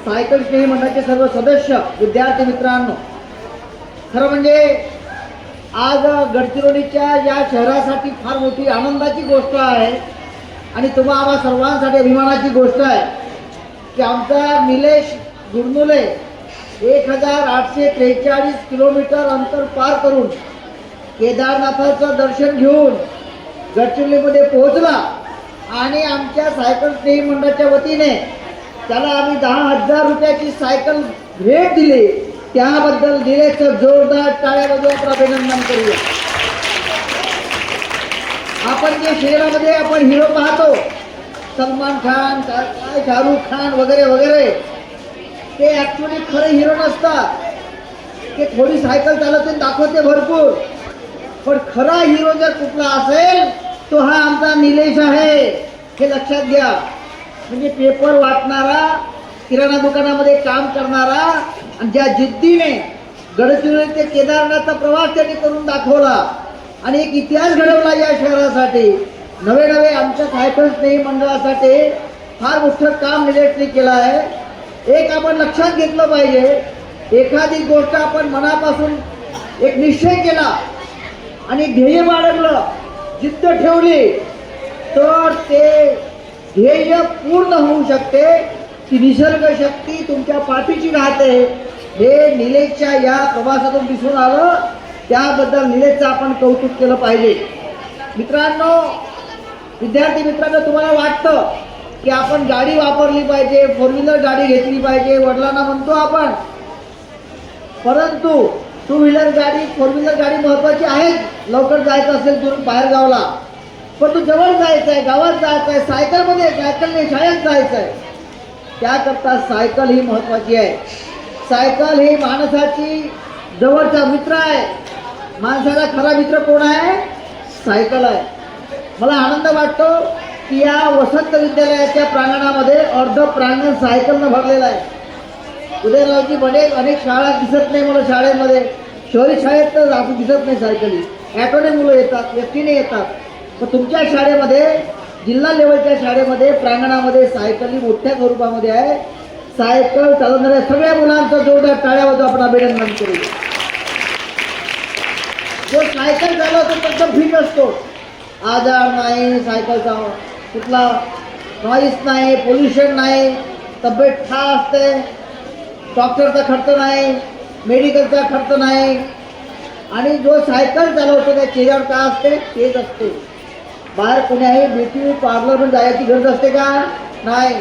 Cycle स्नेही मंडळाचे सर्व सदस्य, विद्यार्थी मित्रांनो, खरं म्हणजे आज गडचिरोलीच्या या शहरासाठी फार मोठी आनंदाची गोष्ट आहे आणि तुम्हा आम्हा सर्वांसाठी अभिमानाची गोष्ट आहे की आमचा निलेश गुरनुले 1843 किलोमीटर अंतर पार करून केदारनाथाचं दर्शन घेऊन गडचिरोलीमध्ये पोहोचला आणि आमच्या सायकल स्नेही मंडळाच्या वतीने त्याला आम्ही 10,000 रुपयाची सायकल भेट दिली. त्याबद्दल निलेशचं जोरदार टाळ्या वाजवून आपण अभिनंदन करूया. आपण जे शहरामध्ये आपण हिरो पाहतो, सलमान खान, शाहरुख खान वगैरे वगैरे, ते ॲक्च्युली खरे हिरो नसतात. ते थोडी सायकल चालवते दाखवते भरपूर, पण खरा हिरो जर कुठला असेल तो हा आमचा निलेश आहे, हे लक्षात घ्या. म्हणजे पेपर वाचणारा, किराणा दुकानामध्ये काम करणारा आणि ज्या जिद्दीने गडचिरोली ते केदारनाथचा प्रवास त्यांनी करून दाखवला आणि एक इतिहास घडवला या शहरासाठी. नवे नवे आमच्या सायकल स्नेही मंडळासाठी फार मोठं काम निलेशने केलं आहे. एक आपण लक्षात घेतलं पाहिजे, एखादी गोष्ट आपण मनापासून एक निश्चय केला आणि ध्येय बाळगलं, जिद्द ठेवली, तर ते ध्येय पूर्ण होऊ शकते. ती निसर्ग शक्ती तुमच्या पाठीची राहते. हे निलेशच्या या प्रवासातून दिसून आलं. त्याबद्दल निलेशचं आपण कौतुक केलं पाहिजे. मित्रांनो, विद्यार्थी मित्रांनो, तुम्हाला वाटतं की आपण गाडी वापरली पाहिजे, 4 व्हीलर गाडी घेतली पाहिजे, वडिलांना म्हणतो आपण, परंतु 2 व्हीलर गाडी, 4 व्हीलर गाडी महत्त्वाची आहे. लवकर जायचं असेल दूर बाहेर गावाला, पण तू जवळ जायचं आहे, गावात जायचं आहे, सायकलने शाळेत जायचं आहे, त्याकरता सायकल ही महत्त्वाची आहे. सायकल ही माणसाची जवळचा मित्र आहे. माणसाला खरा मित्र कोण आहे? सायकल आहे. मला आनंद वाटतो की या वसंत विद्यालयाच्या प्रांगणामध्ये अर्ध प्रांगण सायकलनं भरलेलं आहे. उदयनरावजी बडे अनेक शाळा दिसत नाही मला शाळेमध्ये, शहरी शाळेत तर असं दिसत नाही सायकली. ॲटोने मुलं येतात, एकटीने येतात, पण तुमच्या शाळेमध्ये, जिल्हा लेवलच्या शाळेमध्ये प्रांगणामध्ये सायकली मोठ्या स्वरूपामध्ये आहे. सायकल चालवणाऱ्या सगळ्या मुलांचं जोरदार टाळ्या वाजवून आपण अभिनंदन करू. जो सायकल चालवतो तो एकदम फिट असतो, आजार नाही, सायकलचा कुठला नॉईस नाही, पोल्युशन नाही, तब्येत ठार असते, डॉक्टरचा खर्च नाही, मेडिकलचा खर्च नाही. आणि जो सायकल चालवतो त्या चेहऱ्यावर का असते? तेच असते. बाहेर कुण्याही ब्युटी पार्लरमध्ये जायची गरज असते का? नाही.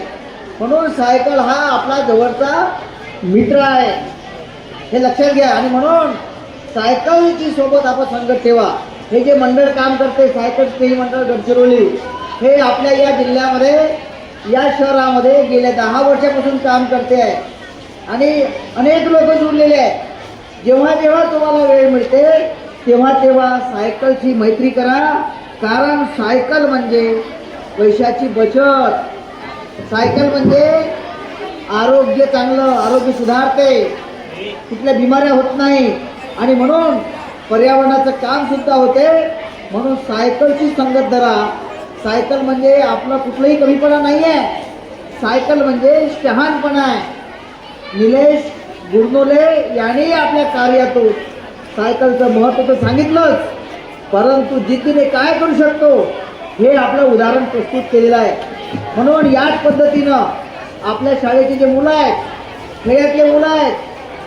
म्हणून सायकल हा आपला जवळचा मित्र आहे, हे लक्षात घ्या. आणि म्हणून सायकलची सोबत आपण संगत ठेवा. हे जे मंडळ काम करते, सायकल स्नेही मंडळ गडचिरोली, हे आपल्या या जिल्ह्यामध्ये, या शहरामध्ये गेल्या 10 वर्षापासून काम करते आहे आणि अनेक लोक जुळलेले आहेत. जेव्हा जेव्हा तुम्हाला वेळ मिळते तेव्हा तेव्हा सायकलची मैत्री करा, कारण सायकल म्हणजे पैशाची बचत, सायकल म्हणजे आरोग्य चांगलं, आरोग्य सुधारते, कुठल्या बिमाऱ्या होत नाही आणि म्हणून पर्यावरणाचं काम सुद्धा होते. म्हणून सायकलची संगत धरा. सायकल म्हणजे आपला कुठलाही कमीपणा नाही आहे, सायकल म्हणजे शहाणपणा आहे. निलेश गुरनुले यांनी आपल्या कार्यातून सायकलचं महत्त्व तर सांगितलंच, परंतु जिद्दीने काय करू शकतो हे आपलं उदाहरण प्रस्तुत केलेलं आहे. म्हणून याच पद्धतीनं आपल्या शाळेचे जे मुलं आहेत, खेड्यातले मुलं आहेत,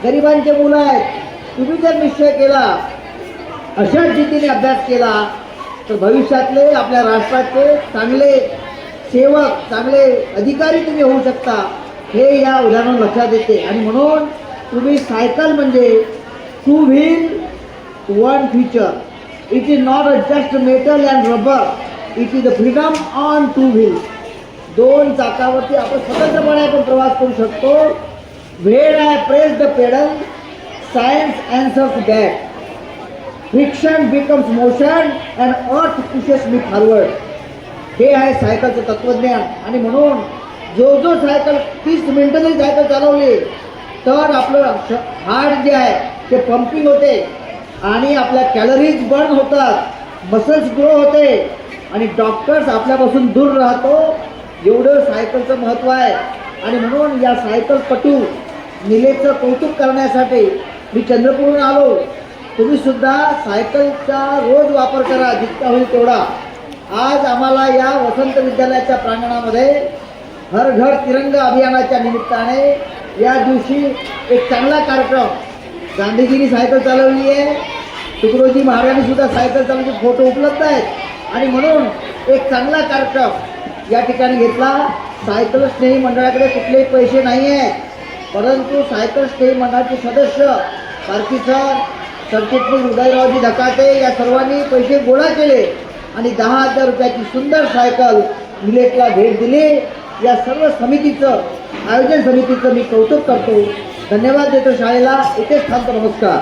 गरिबांचे मुलं आहेत, तुम्ही जर निश्चय केला, अशाच जिद्दीने अभ्यास केला, तर भविष्यातले आपल्या राष्ट्राचे चांगले सेवक, चांगले अधिकारी तुम्ही होऊ शकता, हे या उदाहरण लक्षात येते. आणि म्हणून तुम्ही सायकल म्हणजे 2 wheel 1 future. It is not just metal and rubber, it is the freedom on 2 wheels. 2 चाकावरती आपण स्वतंत्रपणे आपण प्रवास करू शकतो. When I press the pedal, science answers that. Friction becomes motion and अर्थ पुशेस मी फॉरवर्ड. हे आहे सायकलचं तत्त्वज्ञान. आणि म्हणून जो सायकल 30 मिनिटं जरी सायकल चालवली तर आपलं हार्ट जे आहे ते पंपिंग होते आणि आपल्या कॅलरीज बर्न होतात, मसल्स ग्रो होते आणि डॉक्टर्स आपल्यापासून दूर राहतो. एवढं सायकलचं महत्त्व आहे. आणि म्हणून या सायकलपटू निलेशचं कौतुक करण्यासाठी मी चंद्रपूरहून आलो. तुम्ही सुद्धा सायकलचा रोज वापर करा जितका होईल तेवढा. आज आम्हाला या वसंत विद्यालयाच्या प्रांगणामध्ये हर घर तिरंगा अभियानाच्या निमित्ताने या दिवशी एक चांगला कार्यक्रम, गांधीजींनी सायकल चालवली आहे, तुकडोजी महाराजांनी सुद्धा सायकल चालवण्याचे फोटो उपलब्ध आहेत आणि म्हणून एक चांगला कार्यक्रम या ठिकाणी घेतला. सायकल स्नेही मंडळाकडे कुठलेही पैसे नाही आहेत, परंतु सायकल स्नेही मंडळाचे सदस्य पारखी सर, सरचिटणीस उदयरावजी धकाटे या सर्वांनी पैसे गोळा केले आणि 10,000 रुपयाची सुंदर सायकल निलेशला भेट दिली. या सर्व समितीचं, आयोजन समितीचं मी कौतुक करतो, धन्यवाद देतो शाळेला. इथेच थांबतो. नमस्कार.